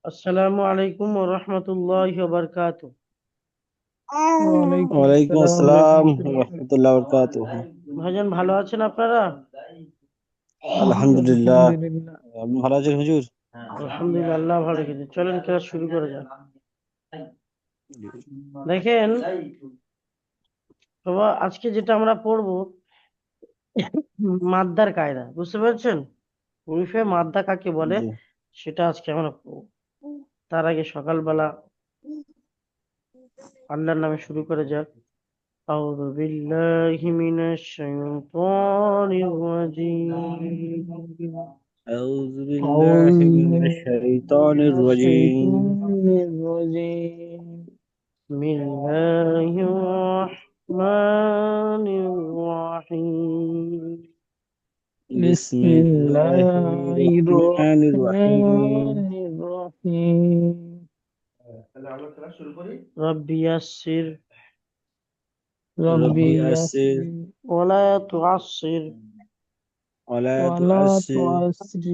আসসালামু আলাইকুম ওয়া রাহমাতুল্লাহি ওয়া বারাকাতুহু। ওয়ালাইকুম ওয়ালাইকুম আসসালাম আসসালাম রহমতুল্লাহ। রহমতুল্লাহ বরকাতুহ। ভাইজান ভালো আছেন আপনারা? আলহামদুলিল্লাহ। আলহামদুলিল্লাহ। আপনি ভালো আছেন হুজুর? আলহামদুলিল্লাহ, আল্লাহ ভালো রেখেছে। চলেন ক্লাস শুরু করা যাক। দেখেন বাবা, আজকে যেটা আমরা পড়বো মাদ্দার কায়দা, বুঝতে পেরেছেন? উরুফে মাদ্দা কাকে বলে জি। সেটা আজকে আমরা পড়বো। তার আগে সকালবেলা আল্লাহর নামে শুরু করা যাক। আউযু বিল্লাহি মিনাশ শাইতানির রাজীম। আউযু أعوذ বিল্লাহি মিনাশ بالله শাইতানির من রাজীম। الشيطان الرجيم. بسم الله الرحمن الرحيم. بسم বিসমিল্লাহির الله রহমানির রহিম। الرحمن الرحيم. ربي يسر ربي রব্বি يسر ইয়াসসির ولا تعسر ওয়ালা ولا তুআসসির تعسر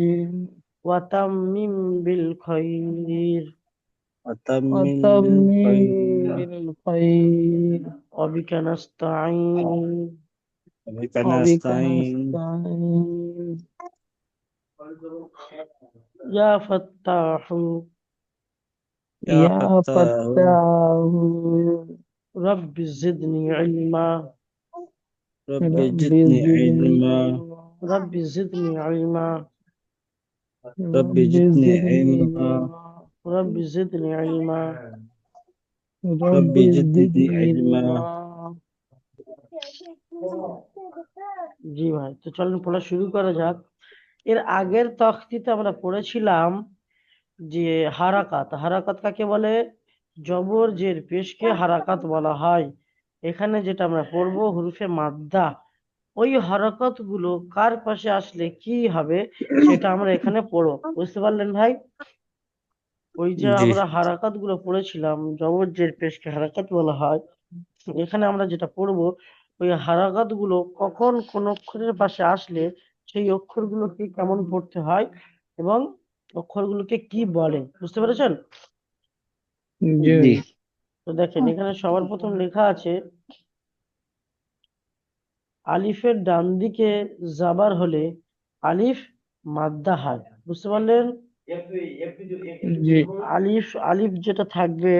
وتمم بالخير ওয়াতাম্মিল বিল وتمم খায়র بالخير وبك نستعين ওয়া وبك নাস্তাইন। نستعين. يا فتاح ইয়া يا ফাত্তাহু فتاح رب زدني علما রব্বি رب জিদনি زدني ইলমা علما رب زدني علما রব্বি رب জিদনি زدني ইলমা علما رب زدني علما رب রব্বি জিদনি زدني ইলমা। علما. জি ভাই, তো চলুন পড়া শুরু করা যাক। এর আগের তখতিতে আমরা পড়েছিলাম যে হারাকাত হারাকাত কাকে বলে, জবর জের পেশকে হারাকাত বলা হয়। এখানে যেটা আমরা পড়বো হুরুফে মাদ্দা, ওই হারাকাত গুলো কার পাশে আসলে কি হবে সেটা আমরা এখানে পড়বো। বুঝতে পারলেন ভাই? ওই যে জি আমরা হারাকাত গুলো পড়েছিলাম, জবর জের পেশকে হারাকাত বলা হয়। এখানে আমরা যেটা পড়বো ওই হারাকাত গুলো কখন কোন অক্ষরের পাশে আসলে সেই অক্ষরগুলোকে কেমন পড়তে হয় এবং অক্ষরগুলোকে কি বলে, বুঝতে পেরেছেন? জি। جي. তো দেখেন এখানে সবার প্রথম লেখা আছে আলিফের ডান দিকে জাবার হলে আলিফ মাদ্দা হয়, বুঝতে পারলেন? جي. আলিফ আলিফ যেটা থাকবে,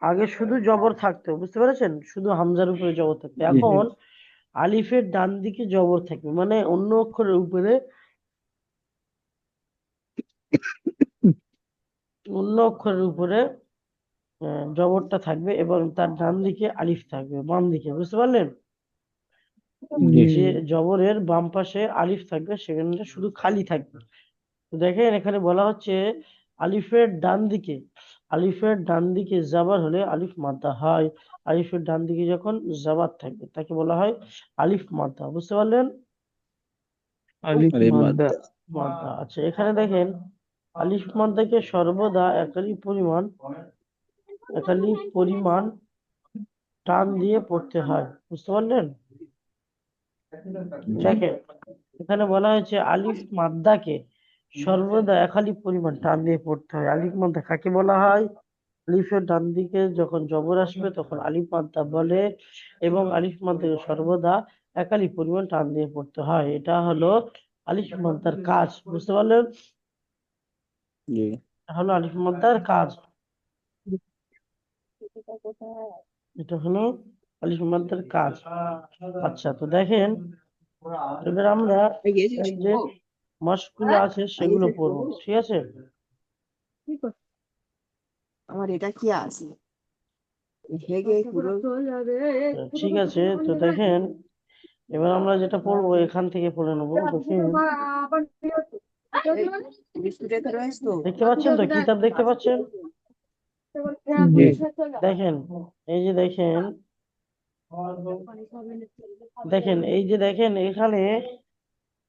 আগে শুধু জবর থাকতো, বুঝতে পেরেছেন? শুধু হামজার উপরে জবর থাকতো। জি। এখন আলিফের ডান দিকে জবর থাকবে, মানে অন্য অক্ষরের উপরে অন্য অক্ষরের উপরে জবরটা থাকবে এবং তার ডান দিকে আলিফ থাকবে, বাম দিকে, বুঝতে পারলেন? জি। যে جي. জবরের বাম পাশে আলিফ থাকবে সেখানে শুধু খালি থাকবে। তো দেখেন এখানে বলা হচ্ছে আলিফের ডান দিকে, আলিফের ডান দিকে জাবার হলে আলিফ মাদ্দা হয়। আলিফের ডান দিকে যখন জাবার থাকবে তাকে বলা হয় আলিফ মাদ্দা, বুঝতে পারলেন? ألف আরে مادة. মাদ্দা। মাদ্দা, আচ্ছা এখানে দেখেন আলিফ মাদ্দাকে সর্বদা একালি পরিমাণ টান দিয়ে পড়তে হয়, বুঝতে পারলেন? জি। দেখেন এখানে বলা হয়েছে আলিফ মাদ্দাকে সর্বদা একালি পরিমাণ টান দিয়ে পড়তে হয়। আলিফ মাদ্দা কাকে বলা হয়? আলিফের ডান দিকে যখন জবর আসবে তখন আলিফ মাদ্দা বলে এবং আলিফ মাদ্দাকে সর্বদা একালি পরিমাণ টান দিয়ে পড়তে হয়। এটা হলো আলিফ মাদ্দার কাজ, বুঝতে পারলেন? জি। এটা হলো আলিফ মাদ্দার কাজ। এটা হলো আলিফ মাদ্দার কাজ। আচ্ছা, তো দেখেন এবার আমরা এই যে মাসগুলো আছে সেগুলো পড়বো, ঠিক আছে? আমার এটা কি আছে হেগে পুরো ঠিক আছে, তো দেখেন এবার আমরা যেটা পড়বো এখান থেকে পড়ে নেবো। দেখেন বিস্কুটে ধরে আসতো দেখতে পাচ্ছেন তো, কিতাব দেখতে পাচ্ছেন? جي. দেখেন এই যে দেখেন দেখেন এই যে দেখেন এখানে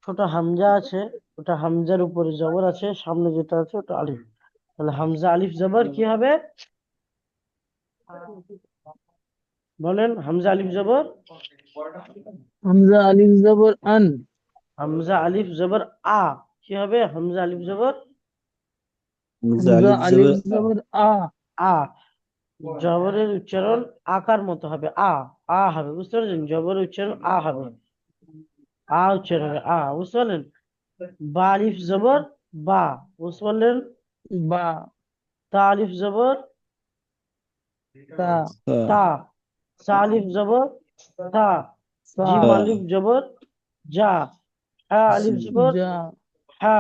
ছোট হামজা আছে, ওটা হামজার উপরে জবর আছে, সামনে যেটা আছে ওটা আলিফ। তাহলে হামজা আলিফ জবর কি হবে বলেন? হামজা আলিফ জবর, حمزة ألف زبر أن. হামজা আলিফ জবর আ, কি হবে? হামজা আলিফ জবর হামজা হামজা আলিফ আলিফ জবর জবর আ আ জবরের উচ্চারণ আকার মতো হবে আ হবে, বুঝতে পারছেন? জবরের উচ্চারণ আ হবে, আ উচ্চারণ হবে আ, বুঝতে পারলেন? বা আলিফ জবর বা, বুঝতে পারলেন? বা তা আলিফ জবর তা তা তা, সা আলিফ জবর তা, সা জিম তা আলিফ জবর যা, হা আলিফ জবর যা হা,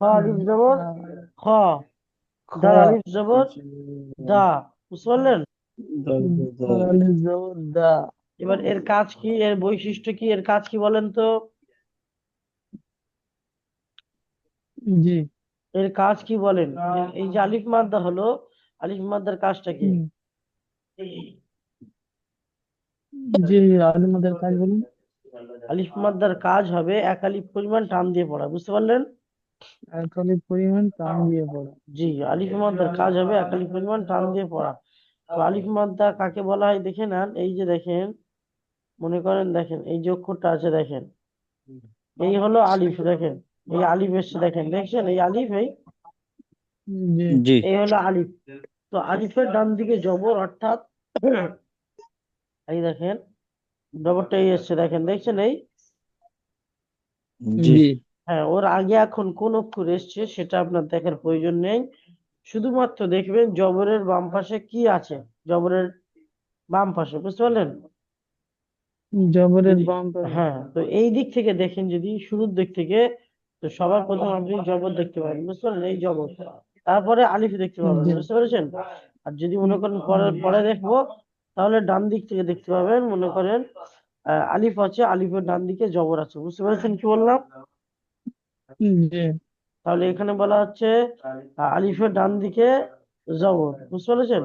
খ আলিফ জবর হা খ, খ দাল আলিফ জবর দা, বুঝতে পারলেন? দাল আলিফ জবর দা। এবার এর কাজ কি, এর বৈশিষ্ট্য কি, এর কাজ কি বলেন তো? জি এর কাজ কি বলেন? এই যে আলিফ মাদ্দা হলো, আলিফ মাদ্দার কাজটা কি? হুম, জি আলিমাদের কাজ বলুন। আলিফ মাদ্দার কাজ হবে এক আলিফ পরিমাণ টান দিয়ে পড়া, বুঝতে পারলেন? এক আলিফ পরিমাণ টান দিয়ে পড়া। জি, আলিফ মাদ্দার কাজ হবে এক আলিফ পরিমাণ টান দিয়ে পড়া। তো আলিফ মাদ্দা কাকে বলা হয় দেখে নেন, এই যে দেখেন, মনে করেন, দেখেন এই যে অক্ষরটা আছে, দেখেন এই হলো আলিফ, দেখেন এই আলিফ এসছে, দেখেন দেখছেন এই আলিফ, জি জি এই হলো আলিফ। তো আলিফের ডান দিকে জবর, অর্থাৎ এই দেখেন জবরটা এই এসছে, দেখেন দেখছেন এই, জি জি হ্যাঁ, ওর আগে এখন কোন অক্ষর এসছে সেটা আপনার দেখার প্রয়োজন নেই, শুধুমাত্র দেখবেন জবরের বাম পাশে কি আছে, জবরের বাম পাশে, বুঝতে পারলেন? জবরের যদি, বাম পাশে। হ্যাঁ, তো এই দিক থেকে দেখেন, যদি শুরুর দিক থেকে, তো সবার প্রথম আপনি জবর দেখতে পাবেন, বুঝতে পারলেন? এই জবর, তারপরে আলিফ দেখতে পাবেন, জি বুঝতে পেরেছেন? আর যদি মনে করেন পরে পরে দেখবো, তাহলে ডান দিক থেকে দেখতে পাবেন, মনে করেন আলিফ আছে, আলিফের ডান দিকে জবর আছে, বুঝতে পেরেছেন কি বললাম? জি তাহলে এখানে বলা হচ্ছে আলিফের ডান দিকে জবর, বুঝতে পেরেছেন?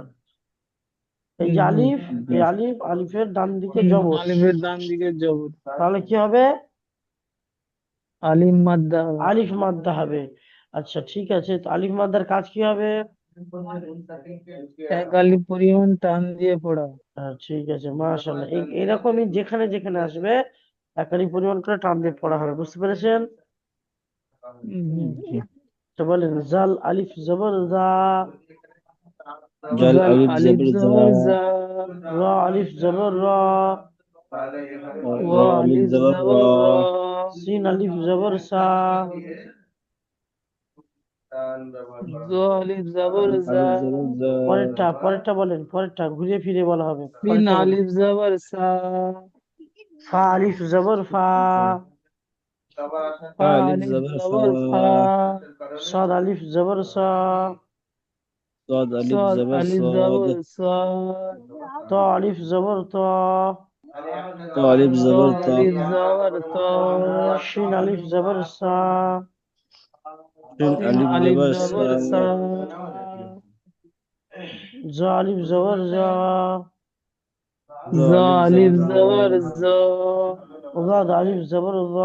এই যে জি আলিফ, এই আলিফ, আলিফের ডান দিকে জবর, আলিফের ডান দিকে জবর, তাহলে কি হবে? আলিম মাদ্দা হবে। আলিফ মাদ্দা হবে। আচ্ছা ঠিক আছে, তো আলিফ মাদ্দার কাজ কি হবে? এক আলিফ পরিমাণ টান দিয়ে পড়া। ঠিক আছে, মাশাআল্লাহ, এরকমই যেখানে যেখানে আসবে একালি পরিমাণ করে টান দিয়ে পড়া হবে, বুঝতে পেরেছেন? জি জি তো বলেন, জাল আলিফ জবর জা, জাল জাল আলিফ আলিফ জবর জা জবর জা, র আলিফ জবর র, র র আলিফ আলিফ জবর র জবর র, সিন আলিফ জবর সা, জ আলিফ জবর জা, আলিফ জবর জা পরেরটা পরেরটা বলেন, পরেরটা ঘুরিয়ে ফিরে বলা হবে, সিন পরেরটা বলেন। আলিফ জবর সা, ফা আলিফ জবর ফা, ফা ফা আলিফ আলিফ জবর ফা জবর ফা, সাদ আলিফ জবর সা, صاد আলিফ صاد জবর আলিফ صاد জবর صاد, ত আলিফ জবর ত, ত আলিফ ত জবর ত আলিফ জবর ত, শিন আলিফ জবর সা, শিন সিন আলিফ আলিফ জবর সা জবর সা, জ আলিফ জবর জা, জ জ আলিফ আলিফ জবর জ জবর জ, ضاد আলিফ জবর য,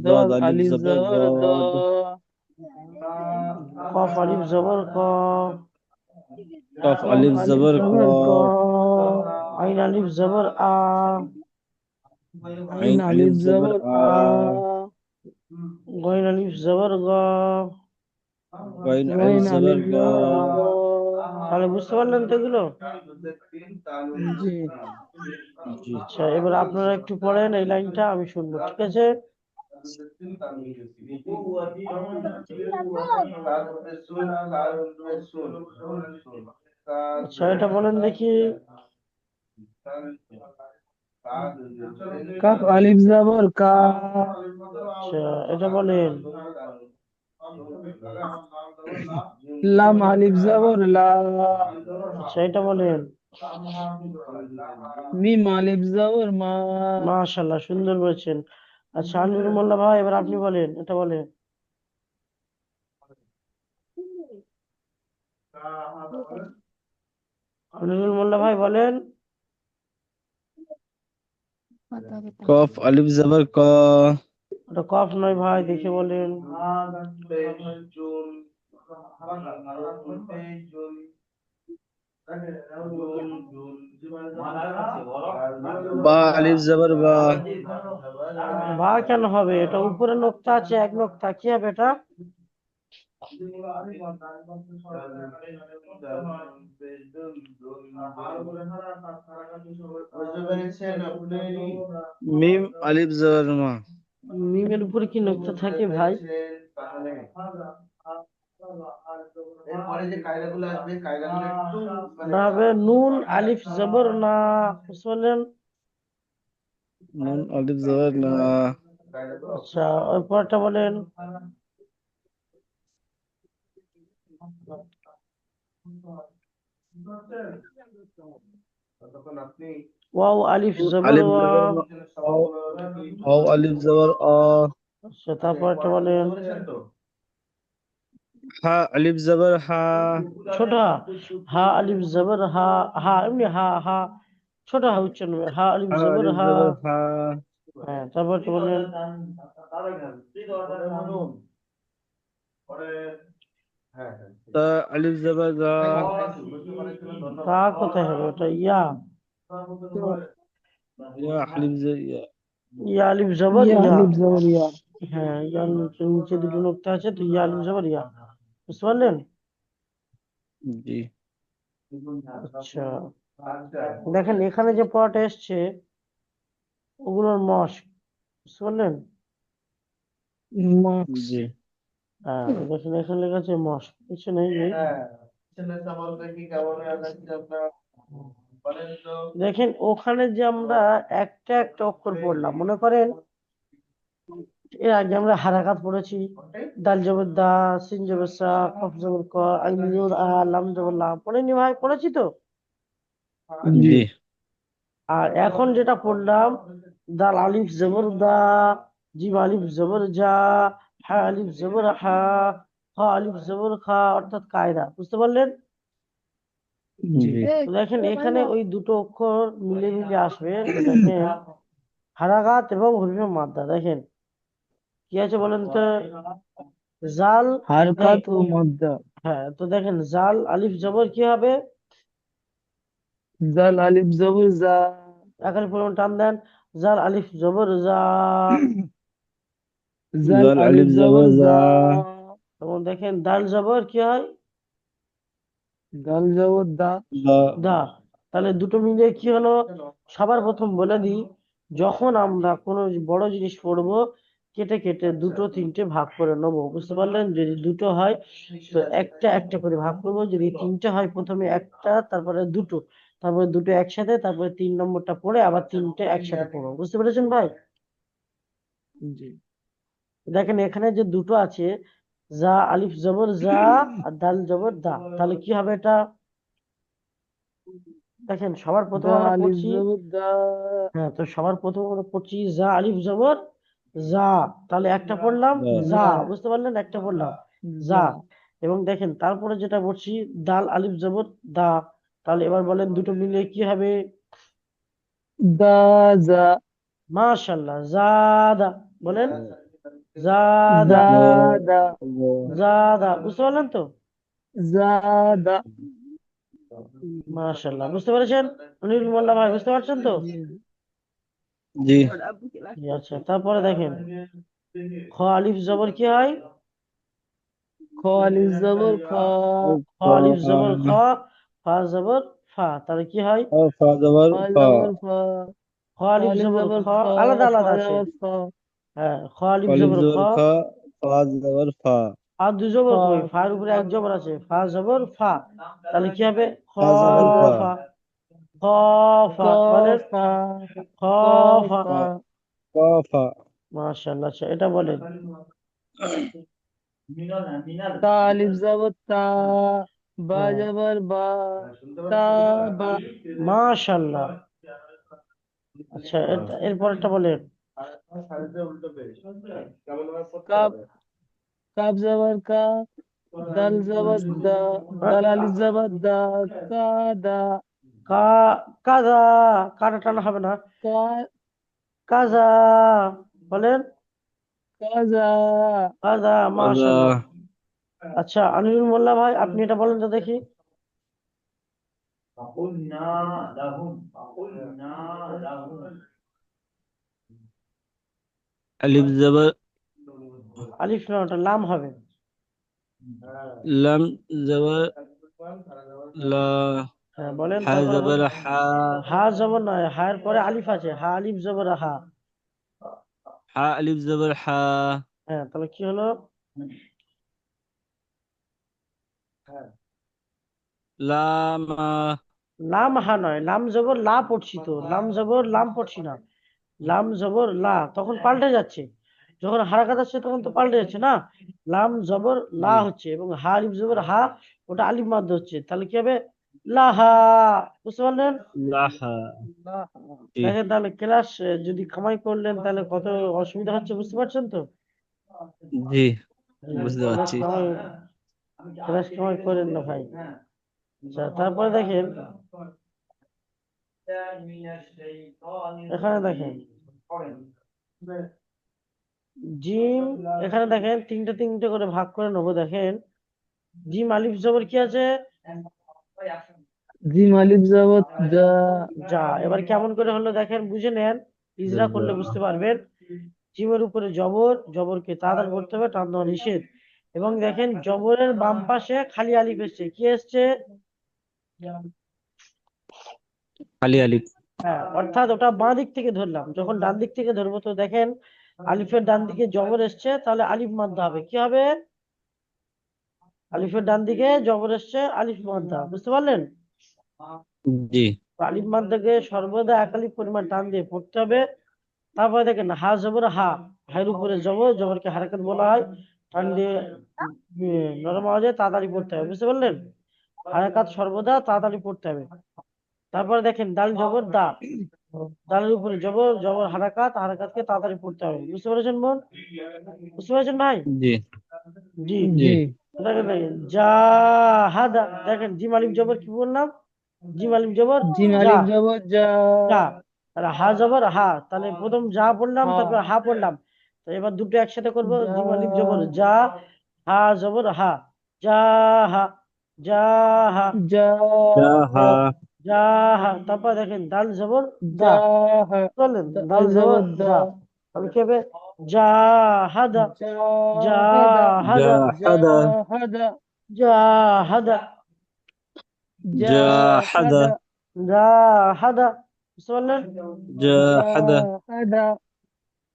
ضاد দদ আলিফ আলিফ জবর জবর দ, ضاد কফ আলিফ জবর ক, কফ কফ আলিফ আলিফ জবর ক জবর ক, আইন আলিফ জবর আ, আইন আইন আলিফ আলিফ জবর জবর আ আ, গইন আলিফ জবর গ। গাইন আলিফ গইন জবর আলিফ গ জবর গ। তাহলে বুঝতে পারলেন তো এগুলো? জি জি আচ্ছা, এবার আপনারা একটু পড়েন এই লাইনটা, আমি শুনবো, ঠিক আছে? আচ্ছা, এটা বলেন দেখি। কাফ আলিফ জবর কা, আচ্ছা, এটা বলেন। লাম আলিফ জবর লা, আচ্ছা, এটা বলেন। মিম আলিফ জবর মা। মাশাআল্লাহ, সুন্দর বলেছেন। আচ্ছা, আনবির মোল্লা ভাই, এবার আপনি বলেন, এটা বলেন। আনবির মোল্লা ভাই বলেন। কফ আলিফ জবর ক ওটা কফ নয় ভাই, দেখে বলেন। বা আলিফ জবর বা বা কেন হবে? এটা উপরে নোক্তা আছে, এক নোক্তা, কি হবে এটা? মিম আলিফ জবর মা মিমের উপরে কি নুক্তা থাকে ভাই? না, হবে নুন আলিফ জবর না, বুঝতে পারলেন? নুন আলিফ জবর না আচ্ছা, ওই পরটা বলেন। ওয়াও আলিফ নুন জবর আলিফ ওয়া। জবর মা আও আও আলিফ জবর আ আচ্ছা, তারপরটা বলেন। হা আলিফ জবর হা ছোট হা, হা আলিফ জবর হা, হা এমনি হা হা, ছোট হা উচ্চারণ হবে, হা আলিফ হা জবর আলিফ হা। জবর হা হ্যাঁ, তারপরটা বলেন। তা আলিফ জবর গা তা কোথায় হবে? ওটা ইয়া। ইয়া আলিফ জবর ইয়া ইয়া আলিফ জবর ইয়া ইয়া। আলিফ জবর ইয়া। হ্যাঁ, ইয়ার নিচে নিচে দুটো নোক্তা আছে, তো ইয়া আলিফ জবর ইয়া, বুঝতে পারলেন? জি আচ্ছা, দেখেন এখানে যে পড়াটা এসছে ওগুলোর মস্ক, বুঝতে পারলেন? মার্কস। জি হ্যাঁ, দেখেন এখানে লেখা আছে মস্ক, কিছু নেই এই। দেখেন ওখানে যে আমরা একটা একটা অক্ষর পড়লাম, মনে করেন এর আগে আমরা হারাকাত পড়েছি, দাল জবর দা, সিন জবর সা, কফ জবর ক, আইন জবর আ, লাম জবর লা, পড়েনি ভাই? পড়েছি তো। জি। জি আর এখন যেটা পড়লাম, দাল আলিফ জবর দা, জিম আলিফ জবর জা, হা আলিফ জবর হা, খ আলিফ জবর খা, অর্থাৎ কায়দা, বুঝতে পারলেন? জি। জি তো দেখেন এখানে ওই দুটো অক্ষর মিলে মিলে আসবে, তো দেখেন হারাকাত এবং হুরুফে মাদ্দা, দেখেন কি আছে বলেন তো? জাল, হারকাত ও মাদ্দা। হ্যাঁ, তো দেখেন জাল আলিফ জবর কি হবে? জাল আলিফ জবর জা। একালি পরিমাণ টান দেন, জাল আলিফ জবর জা। জাল জাল আলিফ আলিফ জবর জবর জা। জা এবং দেখেন দাল জবর কি হয়? দাল জবর দা। দা দা। তাহলে দুটো মিলে কি হলো? সবার প্রথম বলে দিই, যখন আমরা কোনো বড় জিনিস পড়বো, কেটে কেটে দুটো তিনটে ভাগ করে নেবো, বুঝতে পারলেন? যদি দুটো হয় তো একটা একটা করে ভাগ করবো, যদি তিনটে হয় প্রথমে একটা, তারপরে দুটো, তারপরে দুটো একসাথে, তারপরে 3 নম্বরটা পড়ে আবার তিনটে একসাথে পড়বো, বুঝতে পেরেছেন ভাই? জি। দেখেন এখানে যে দুটো আছে, জা আলিফ জবর জা আর দাল জবর দা, তাহলে কি হবে এটা? দেখেন সবার প্রথম দা আমরা আলিফ পড়ছি, জবর দা। হ্যাঁ, তো সবার প্রথম আমরা পড়ছি জা আলিফ জবর জা, তাহলে একটা পড়লাম দা জা, জা। বুঝতে পারলেন? একটা পড়লাম জা। জা। এবং দেখেন তারপরে যেটা পড়ছি দাল আলিফ জবর দা, তাহলে এবার বলেন দুটো মিলে কি হবে? দা জা। মাশাআল্লাহ, জাদা। বলেন জাদা, জা দা দা। জাদা, বুঝতে পারলেন তো? জা দা। মাশাআল্লাহ, বুঝতে পেরেছেন? অনিল মোল্লা ভাই, বুঝতে পারছেন তো? জি। জি জি, আচ্ছা, তারপরে দেখেন খ আলিফ জবর কি হয়? খ আলিফ জবর খ। খ আলিফ জবর খ, ফা জবর ফা, তাহলে কি হয়? ফা জবর ফা ফা জবর ফ। খ খ আলিফ আলিফ জবর জবর খ, খ। আলাদা ফা আলাদা আছে। জবর ফ। হ্যাঁ, খ আলিফ আলিফ জবর খ, জবর খা ফা জবর ফা আর দুই ফ। জবর কই? ফার উপরে এক জবর আছে, ফা জবর ফা, তাহলে কি হবে? খ ফা ফা জবর জবর ফা ফা, খ ক ফা, বলেন ফা। খ ক ফা। ফা। ক ফা মাশাআল্লাহ, আচ্ছা এটা বলেন। তা আলিফ জবর তা। বা হ্যাঁ, জবর বা। তা বা। মাশাআল্লাহ। আচ্ছা, এরপরটা বলেন। কাপ। কাপ জবর কা। দাল জবর দা। দাল আলিফ জবর দা। কা দা। কা, কাজা, কাটা টানা হবে না, কা। কাজা, বলেন কাজা। কাজা। কাজা মাশাআল্লাহ। আচ্ছা, আনিরুল মোল্লা ভাই, আপনি এটা বলেন তো দেখি। আলিফ জবর আলিফ না, ওটা লাম হবে। لم زبر لا হ্যাঁ বলেন হা তারপরে জবর হা হা জবর নয়, হা এর পরে আলিফ আছে, হা আলিফ জবর হা। হা আলিফ জবর হা হ্যাঁ তাহলে কি হলো? লাম লাম হা নয়, লাম জবর লা পড়ছি তো, লাম জবর লাম পড়ছি না, লাম জবর লা, তখন পাল্টে যাচ্ছে। যখন হারাকাত আসছে তখন তো পাল্টে যাচ্ছে না, লাম জবর লা জি হচ্ছে এবং হা আলিফ জবর হা, ওটা আলিফ মাদ্দ হচ্ছে, তাহলে কি হবে? লাহা। বুঝতে পারলেন? লাহা জি দেখেন তাহলে ক্লাস যদি কামাই করলেন তাহলে কত অসুবিধা হচ্ছে, বুঝতে পারছেন তো? জি বুঝতে ক্লাস পারছি কামাই, ক্লাস কামাই করেন না ভাই। আচ্ছা তারপরে দেখেন, এখানে দেখেন জিম, এখানে দেখেন তিনটে তিনটে করে ভাগ করে নেবো। দেখেন জিম আলিফ জবর কি আছে? জিম আলিফ জবর জা। যা। এবার কেমন করে হলো দেখেন, বুঝে নেন, ইজরা করলে বুঝতে পারবেন। জিমের উপরে জবর, জবরকে তাড়াতাড়ি পড়তে হবে, টান দেওয়া নিষেধ। এবং দেখেন জবরের বাম পাশে খালি আলিফ এসছে, কি এসছে? খালি আলিফ হ্যাঁ, অর্থাৎ ওটা বাঁ দিক থেকে ধরলাম, যখন ডান দিক থেকে ধরবো তো দেখেন আলিফের ডান দিকে জবর এসছে, তাহলে আলিফ মাদ্দা হবে, কি হবে? আলিফের ডান দিকে জবর এসছে, আলিফ মাদ্দা। বুঝতে পারলেন? জি তো আলিফ মাদ্দাকে সর্বদা এক আলিফ পরিমাণ টান দিয়ে পড়তে হবে। তারপরে দেখেন হা জবর হা, হায়ের উপরে জবর, জবরকে হারাকাত বলা হয়, টান দিয়ে নরম আওয়াজে তাড়াতাড়ি পড়তে হবে। বুঝতে পারলেন? হারাকাত সর্বদা তাড়াতাড়ি পড়তে হবে। তারপরে দেখেন দাল জবর দা, দালের উপরে জবর, জবর হারাকাত, হারাকাতকে তাড়াতাড়ি পড়তে হবে। বুঝতে পেরেছেন বোন? বুঝতে পেরেছেন ভাই? জি জি। জি জি দেখেন দেখেন জাহাদা, দেখেন জিম আলিফ জবর কি বললাম? জিম আলিফ জবর জিম যা, আলিফ জবর যা। যা। আর হা জবর হা, তাহলে প্রথম যা পড়লাম হা তারপর হা পড়লাম, তো এবার দুটো একসাথে করবো, যা জিম আলিফ জবর যা, হা জবর হা, যা হা, যা হা, যা জাহা যা হা। তারপর দেখেন দাল জবর দা, যা হা বললেন দাল দাল জবর জবর দা। দা, তাহলে কি হবে? জাহাদা, জাহেদা জাহাদা, জাহাদা জাহাদা জাহাদা, জাহাদা জাহাদা জাহাদা। বুঝতে পারলেন? জাহাদা জাহাদা।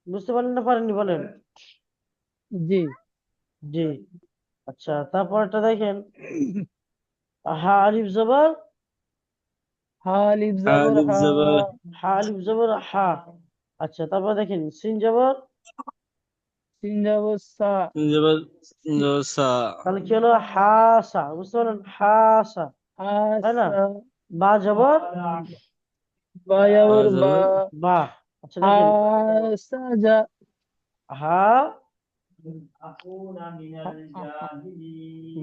বুঝতে পারলেন না পারেননি বলেন? জি জি। আচ্ছা তারপরটা দেখেন হা আলিফ জবর, হা আলিফ জবর আলিফ হা। জবর হা আলিফ জবর হা। আচ্ছা তারপর দেখেন সিন জবর, সিন জবর সা। জবর সা তাহলে কি হলো? হাসা। বুঝতে পারলেন? হাসা, তাই না? আসা। বা জবর বা জবর বা। জবর বা। আচ্ছা দেখেন হাসাজা। হা,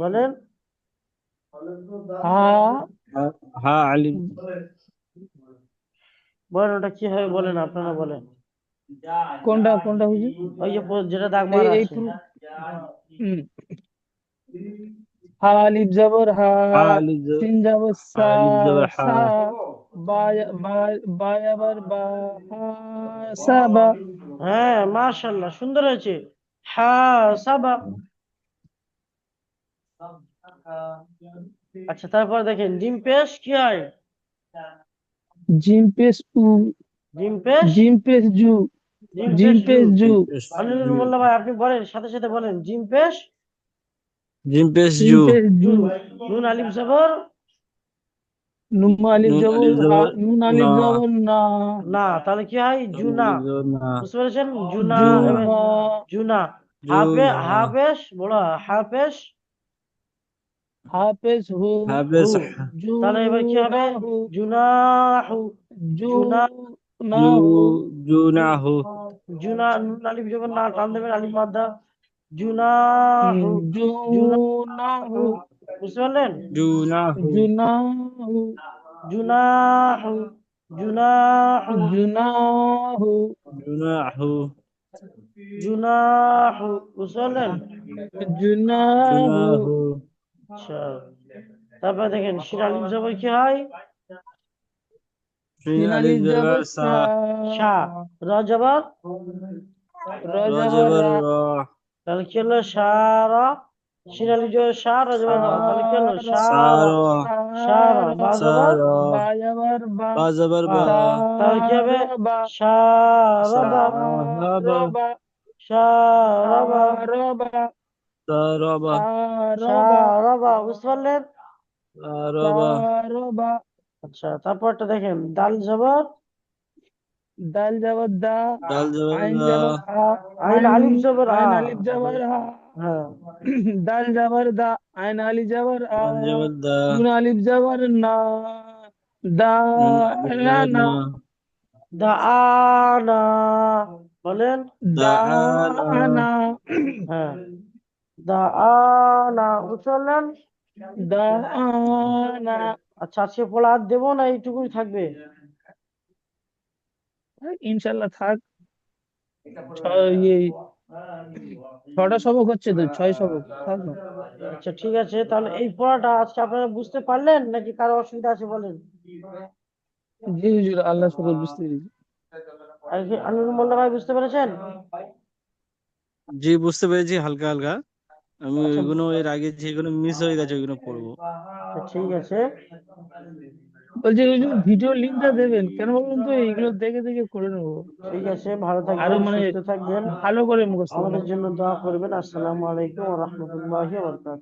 বলেন হা হা আলিফ বলেন ওটা কি হবে, বলেন আপনারা বলেন। কোনটা কোনটা হুজুর? ওই যে যেটা দাগ এই মারা এই আছে। পুরো হুম। হা আলিফ জবর হা। হা আলিফ জবর সিন জবর সা। আলিফ জবর হা সা। বা বা বা জবর বা। হাসাবা। হ্যাঁ মাশাআল্লাহ, সুন্দর হয়েছে। হা সাবা। আচ্ছা তারপর দেখেন জিম পেশ কি হয়? জিম পেশ উ। জিম পেশ, জিম পেশ জু। জিম জিম পেশ জু। পেশ জু। আনিসুল মোল্লা ভাই আপনি বলেন, সাথে সাথে বলেন জিম পেশ জিম পেশ জিম জু পেশ জু। জু। নুন আলিফ জবর নুন আলিফ নুন জবর আলিফ হা। জবর নুন না আলিফ জবর না। না, তাহলে কি হয়? নুন জুনা। আলিফ জবর না বুঝতে পেরেছেন? জুনা, এবার জুনা। জুনা। জু না হাফেশ বড় হাফেশ হাফেজ হু। হু। হাফেজ তাহলে এবার কি হবে? জুনাহু। জুনাহু, জুনা, জু জুনাহু। জুনাহু জুনা, নুন আলিফ জবর না, টান দেবেন আলিফ মাদ্দা, জুনাহু, জুনাহু। জুনাহু। বুঝতে পারলেন? জুনাহু জুনাহু। জুনাহু, জুনাহু, জুনাহু। জুনাহু জুনাহু। বুঝতে পারলেন? জুনাহু। জুনাহু আচ্ছা তারপর দেখেন শির আলিফ জবর কি হয়? সিন সিন আলিফ আলিফ জবর জবর সা সা। সা। র জবর, র র জবর জবর রা। র তাহলে কি হলো? সারা, শিনালি জোর সার জবর বা, তাহলে কি হলো সারা সারা সারা বা জবর সারা বা যাবার বা বা জবর বা, বা তাহলে কি হবে সারাবা সারাবা সাহাবা সারাবা সারাবা সারাবা সারাবা সারাবা সারাবা, বুঝতে পারলেন? সারাবা সারাবা আচ্ছা, তারপরটা দেখেন, দাল জবর দাল যাবার দা ডাল জবর আইন দা যাবার আ আইন আইন আলিফ জবর আ। আইন আলিফ যাবার আ হ্যাঁ, দাল যাবার দা আইন আলিফ যাবার আ ডাল জবর দা নুন আলিফ যাবার না দা নুন আলিফ না জবর না না দা আনা, বলেন। দা দাআনা না হ্যাঁ, দা আনা, বুঝতে পারলেন? দা না আচ্ছা, আজকে পড়া আর দেবো না এইটুকুই থাকবে? ইনশাল্লাহ থাক ইয়ে 6টা সবক হচ্ছে তো 6 সবক থাক না আচ্ছা, ঠিক আছে, তাহলে এই পড়াটা আজকে আপনারা বুঝতে পারলেন নাকি কারো অসুবিধা আছে বলেন? জি হুজুর আল্লাহ শুকর বুঝতে পেরেছি আর কি আনন্দ মোল্লা ভাই বুঝতে পেরেছেন? জি বুঝতে পেরেছি হালকা হালকা। আমি আচ্ছা, ওইগুলো এর আগে যেগুলো মিস হয়ে গেছে ওইগুলো পড়বো। ঠিক আছে। বলছি হুজুর ভিডিও লিঙ্কটা দেবেন কেন বলুন তো এইগুলো দেখে দেখে করে নেবো ঠিক আছে, ভালো আরো থাকবেন, মানে সুস্থ থাকবেন, ভালো করে মুখস্থ করবো আমাদের জন্য দোয়া করবেন। আসসালামু আলাইকুম ওয়া রাহমাতুল্লাহি ওয়া বারাকাতুহু।